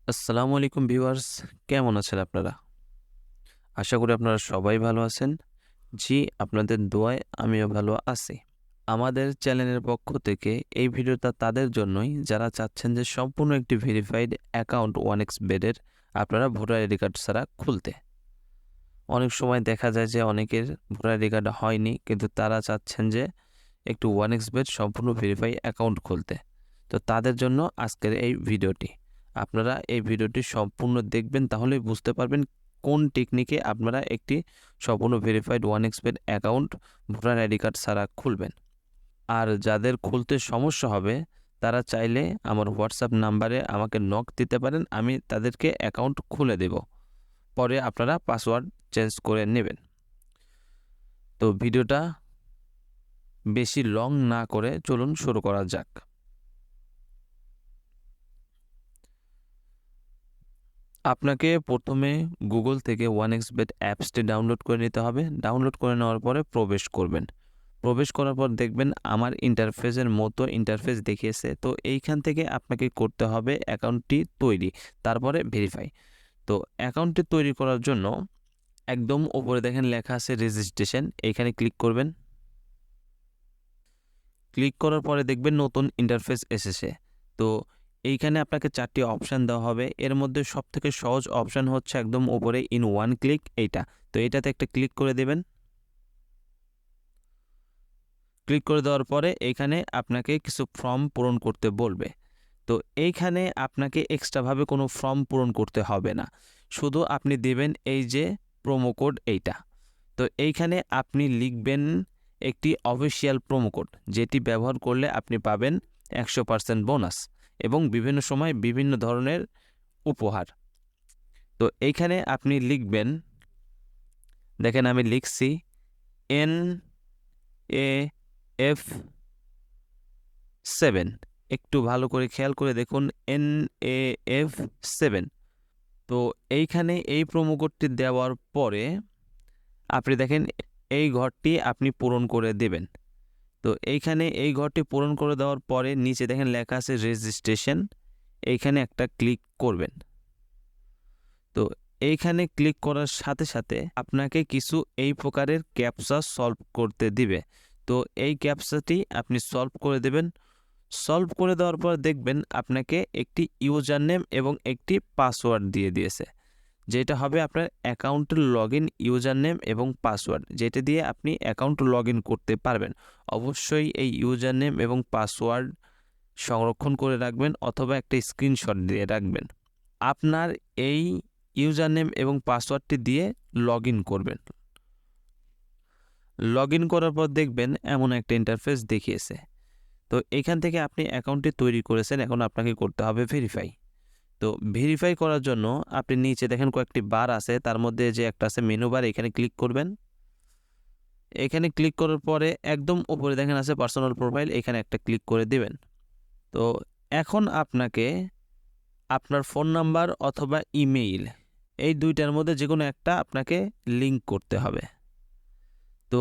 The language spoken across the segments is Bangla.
আসসালামু আলাইকুম ভিউয়ার্স, কেমন আছেন আপনারা? আশা করি আপনারা সবাই ভালো আছেন। জি, আপনাদের দোয়ায় আমিও ভালো আছি। আমাদের চ্যানেলের পক্ষ থেকে এই ভিডিওটা তাদের জন্যই যারা চাচ্ছেন যে সম্পূর্ণ একটি ভেরিফাইড অ্যাকাউন্ট 1xBet এর আপনারা ভোটার আইডি কার্ড ছাড়া খুলতে। অনেক সময় দেখা যায় যে অনেকের ভোটার আইডি কার্ড হয়নি, কিন্তু তারা চাচ্ছেন যে একটু 1xBet সম্পূর্ণ ভেরিফাই অ্যাকাউন্ট খুলতে। তো তাদের জন্য আজকের এই ভিডিওটি। আপনারা এই ভিডিওটি সম্পূর্ণ দেখবেন, তাহলেই বুঝতে পারবেন কোন টেকনিকে আপনারা একটি সম্পূর্ণ verified 1xBet account voter ID card ছাড়া খুলবেন। আর যাদের খুলতে সমস্যা হবে তারা চাইলে আমার হোয়াটসঅ্যাপ নাম্বারে আমাকে নক দিতে পারেন, আমি তাদেরকে অ্যাকাউন্ট খুলে দেব। পরে আপনারা পাসওয়ার্ড চেঞ্জ করে নেবেন। তো ভিডিওটা বেশি লং না করে চলুন শুরু করা যাক। আপনাকে প্রথমে গুগল থেকে 1xBet অ্যাপসটি ডাউনলোড করে নিতে হবে। ডাউনলোড করে নেওয়ার পরে প্রবেশ করবেন। প্রবেশ করার পর দেখবেন আমার ইন্টারফেসের মতো ইন্টারফেস দেখিয়েছে। তো এইখান থেকে আপনাকে করতে হবে অ্যাকাউন্টটি তৈরি, তারপরে ভেরিফাই। তো অ্যাকাউন্টটি তৈরি করার জন্য একদম উপরে দেখেন লেখা আছে রেজিস্ট্রেশন, এইখানে ক্লিক করবেন। ক্লিক করার পরে দেখবেন নতুন ইন্টারফেস এসেছে। তো এইখানে আপনাকে 4টি অপশান দেওয়া হবে। এর মধ্যে সবথেকে সহজ অপশান হচ্ছে একদম উপরে ইন ওয়ান ক্লিক এইটা। তো এইটাতে একটা ক্লিক করে দেবেন। ক্লিক করে দেওয়ার পরে এইখানে আপনাকে কিছু ফর্ম পূরণ করতে বলবে। তো এইখানে আপনাকে এক্সট্রাভাবে কোনো ফর্ম পূরণ করতে হবে না, শুধু আপনি দেবেন এই যে প্রোমো কোড এইটা। তো এইখানে আপনি লিখবেন একটি অফিসিয়াল প্রোমো কোড, যেটি ব্যবহার করলে আপনি পাবেন 100% বোনাস এবং বিভিন্ন সময় বিভিন্ন ধরনের উপহার। তো এইখানে আপনি লিখবেন, দেখেন আমি লিখছি NAF7। একটু ভালো করে খেয়াল করে দেখুন, NAF7। তো এইখানে এই প্রোমো কোডটি দেওয়ার পরে আপনি দেখেন এই ঘরটি আপনি পূরণ করে দেবেন। তো এইখানে এই ঘরটি পূরণ করে দেওয়ার পরে নিচে দেখেন লেখা আছে রেজিস্ট্রেশন, এইখানে একটা ক্লিক করবেন। তো এইখানে ক্লিক করার সাথে সাথে আপনাকে কিছু এই প্রকারের ক্যাপচা সলভ করতে দিবে। তো এই ক্যাপচাটি আপনি সলভ করে দেবেন। সলভ করে দেওয়ার পর দেখবেন আপনাকে একটি ইউজার নেম এবং একটি পাসওয়ার্ড দিয়ে দিয়েছে, যেটা হবে আপনার অ্যাকাউন্টের লগইন ইউজার নেম এবং পাসওয়ার্ড, যেটা দিয়ে আপনি অ্যাকাউন্ট লগইন করতে পারবেন। অবশ্যই এই ইউজার নেম এবং পাসওয়ার্ড সংরক্ষণ করে রাখবেন অথবা একটা স্ক্রিনশট দিয়ে রাখবেন। আপনার এই ইউজার নেম এবং পাসওয়ার্ডটি দিয়ে লগইন করবেন। লগইন করার পর দেখবেন এমন একটা ইন্টারফেস দেখিয়েছে। তো এখান থেকে আপনি অ্যাকাউন্টটি তৈরি করেছেন, এখন আপনাকে করতে হবে ভেরিফাই। তো ভেরিফাই করার জন্য আপনি নিচে দেখেন কয়েকটি বার আছে, তার মধ্যে যে একটা আছে মেনু বার, এখানে ক্লিক করবেন। এখানে ক্লিক করার পরে একদম উপরে দেখেন আছে পার্সোনাল প্রোফাইল, এখানে একটা ক্লিক করে দিবেন। তো এখন আপনাকে আপনার ফোন নাম্বার অথবা ইমেইল, এই দুইটার মধ্যে যে কোনো একটা আপনাকে লিঙ্ক করতে হবে। তো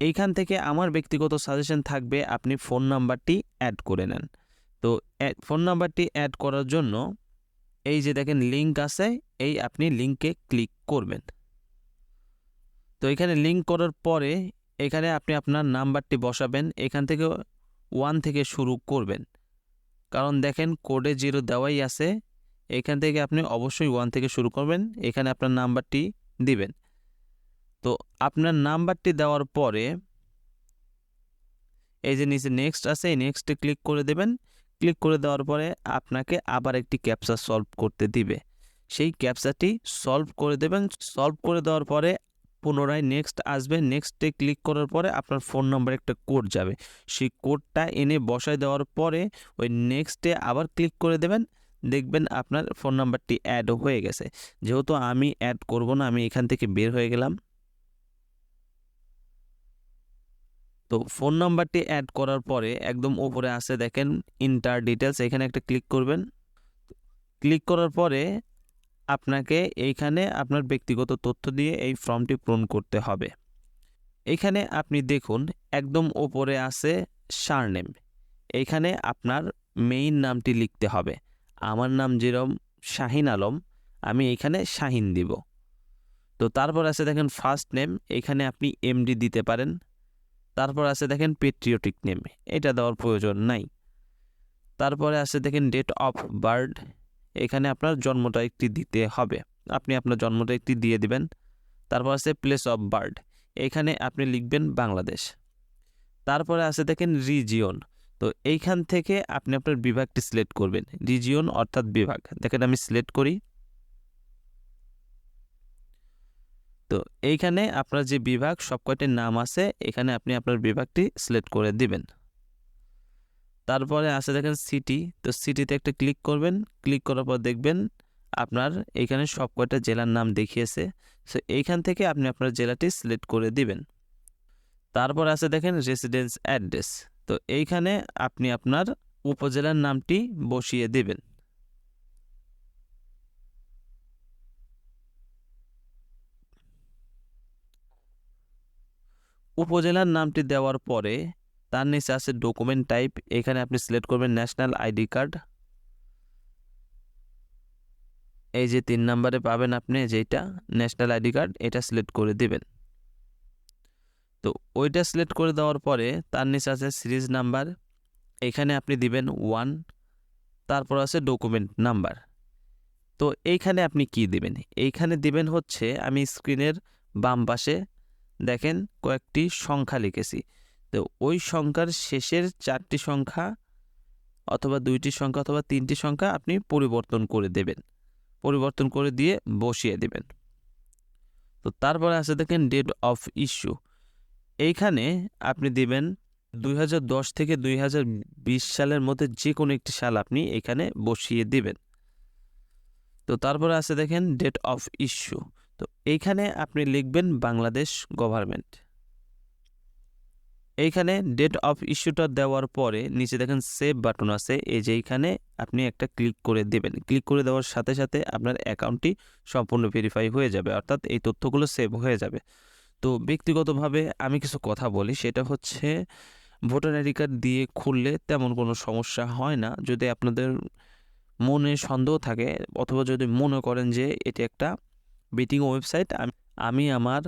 এইখান থেকে আমার ব্যক্তিগত সাজেশন থাকবে আপনি ফোন নাম্বারটি অ্যাড করে নেন। তো ফোন নাম্বারটি অ্যাড করার জন্য এই যে দেখেন লিঙ্ক আছে, এই আপনি লিঙ্কে ক্লিক করবেন। তো এখানে লিঙ্ক করার পরে এখানে আপনি আপনার নাম্বারটি বসাবেন। এখান থেকে 1 থেকে শুরু করবেন, কারণ দেখেন কোডে 0 দেওয়াই আছে। এখান থেকে আপনি অবশ্যই 1 থেকে শুরু করবেন, এখানে আপনার নাম্বারটি দিবেন। তো আপনার নাম্বারটি দেওয়ার পরে এই যে নিচে নেক্সট আছে, এই নেক্সটে ক্লিক করে দেবেন। ক্লিক করে দেওয়ার পরে আপনাকে আবার একটি ক্যাপচা সলভ করতে দিবে, সেই ক্যাপচাটি সলভ করে দেবেন। সলভ করে দেওয়ার পরে পুনরায় নেক্সট আসবে, নেক্সটে ক্লিক করার পরে আপনার ফোন নাম্বারে একটা কোড যাবে, সেই কোডটা এনে বসায় দেওয়ার পরে ওই নেক্সটে আবার ক্লিক করে দেবেন। দেখবেন আপনার ফোন নাম্বারটি অ্যাড হয়ে গেছে। যেহেতু আমি অ্যাড করব না, আমি এখান থেকে বের হয়ে গেলাম। তো ফোন নাম্বারটি অ্যাড করার পরে একদম উপরে আছে দেখেন ইন্টার ডিটেলস, এখানে একটা ক্লিক করবেন। ক্লিক করার পরে আপনাকে এইখানে আপনার ব্যক্তিগত তথ্য দিয়ে এই ফর্মটি পূরণ করতে হবে। এইখানে আপনি দেখুন একদম উপরে আছে সারনেম, এইখানে আপনার মেইন নামটি লিখতে হবে। আমার নাম যেরকম শাহিন আলম, আমি এখানে শাহিন দিব। তো তারপর আছে দেখেন ফার্স্ট নেম, এখানে আপনি এমডি দিতে পারেন। তারপর আছে দেখেন পেট্রিয়টিক নেম, এটা দেওয়ার প্রয়োজন নাই। তারপরে আছে দেখেন ডেট অফ বার্থ, এখানে আপনার জন্মটা একটি দিতে হবে, আপনি আপনার জন্মটা একটি দিয়ে দিবেন। তারপর আছে প্লেস অফ বার্থ, এখানে আপনি লিখবেন বাংলাদেশ। তারপরে আছে দেখেন রিজিয়ন, তো এইখান থেকে আপনি আপনার বিভাগটি সিলেক্ট করবেন, রিজিয়ন অর্থাৎ বিভাগ। দেখেন আমি সিলেক্ট করি, তো এইখানে আপনার যে বিভাগ সব কয়টির নাম আছে, এখানে আপনি আপনার বিভাগটি সিলেক্ট করে দিবেন। তারপরে আছে দেখেন সিটি, তো সিটিতে একটা ক্লিক করবেন, ক্লিক করার পর দেখবেন আপনার এখানে সব কয়টা জেলার নাম দেখিয়েছে। সো এইখান থেকে আপনি আপনার জেলাটি সিলেক্ট করে দিবেন। তারপর আছে দেখেন রেসিডেন্স অ্যাড্রেস, তো এইখানে আপনি আপনার উপজেলার নামটি বসিয়ে দিবেন। উপজেলার নামটি দেওয়ার পরে তার নিচে আছে ডকুমেন্ট টাইপ, এখানে আপনি সিলেক্ট করবেন ন্যাশনাল আইডি কার্ড। এই যে 3 নম্বরে পাবেন আপনি যেটা ন্যাশনাল আইডি কার্ড, এটা সিলেক্ট করে দিবেন। তো ওইটা সিলেক্ট করে দেওয়ার পরে তার নিচে আছে সিরিজ নাম্বার, এখানে আপনি দিবেন 1। তারপর আছে ডকুমেন্ট নাম্বার, তো এইখানে আপনি কি দিবেন, এইখানে দিবেন হচ্ছে আমি স্ক্রিনের বাম পাশে দেখেন কয়েকটি সংখ্যা লিখেছি, তো ওই সংখ্যার শেষের 4টি সংখ্যা অথবা 2টি সংখ্যা অথবা 3টি সংখ্যা আপনি পরিবর্তন করে দেবেন, পরিবর্তন করে দিয়ে বসিয়ে দেবেন। তো তারপরে আছে দেখেন ডেট অফ ইস্যু, এইখানে আপনি দিবেন 2010 থেকে 2020 সালের মধ্যে যে কোনো একটি সাল আপনি এখানে বসিয়ে দিবেন। তো তারপরে আছে দেখেন ডেট অফ ইস্যু, তো এইখানে আপনি লিখবেন বাংলাদেশ গভর্নমেন্ট। এইখানে ডেট অফ ইস্যুটা দেওয়ার পরে নিচে দেখেন সেভ বাটন আছে, এই যে এইখানে আপনি একটা ক্লিক করে দেবেন। ক্লিক করে দেওয়ার সাথে সাথে আপনার অ্যাকাউন্টটি সম্পূর্ণ ভেরিফাই হয়ে যাবে, অর্থাৎ এই তথ্যগুলো সেভ হয়ে যাবে। তো ব্যক্তিগতভাবে আমি কিছু কথা বলি, সেটা হচ্ছে ভোটার আইডি কার্ড দিয়ে খুললে তেমন কোনো সমস্যা হয় না। যদি আপনাদের মনে সন্দেহ থাকে অথবা যদি মনে করেন যে এটি একটা বেটিং ওয়েবসাইট, আমি আমার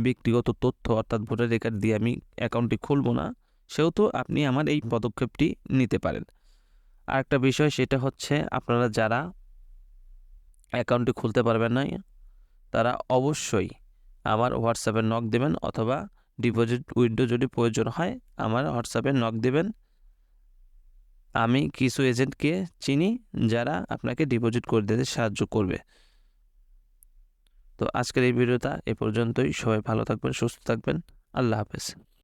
ব্যক্তিগত তথ্য অর্থাৎ ভোটার আইডি কার্ড দিয়ে আমি অ্যাকাউন্টটি খুলব না, সেহেতু আপনি আমার এই পদক্ষেপটি নিতে পারেন। আরেকটা বিষয় সেটা হচ্ছে আপনারা যারা অ্যাকাউন্টটি খুলতে পারবেন না, তারা অবশ্যই আমার হোয়াটসঅ্যাপে নক দেবেন, অথবা ডিপোজিট উইথড্র যদি প্রয়োজন হয় আমার হোয়াটসঅ্যাপে নক দেবেন। আমি কিছু এজেন্টকে চিনি যারা আপনাকে ডিপোজিট করে দিতে সাহায্য করবে। তো আজকের এই ভিডিওটা এ পর্যন্তই, সবাই ভালো থাকবেন, সুস্থ থাকবেন, আল্লাহ হাফেজ।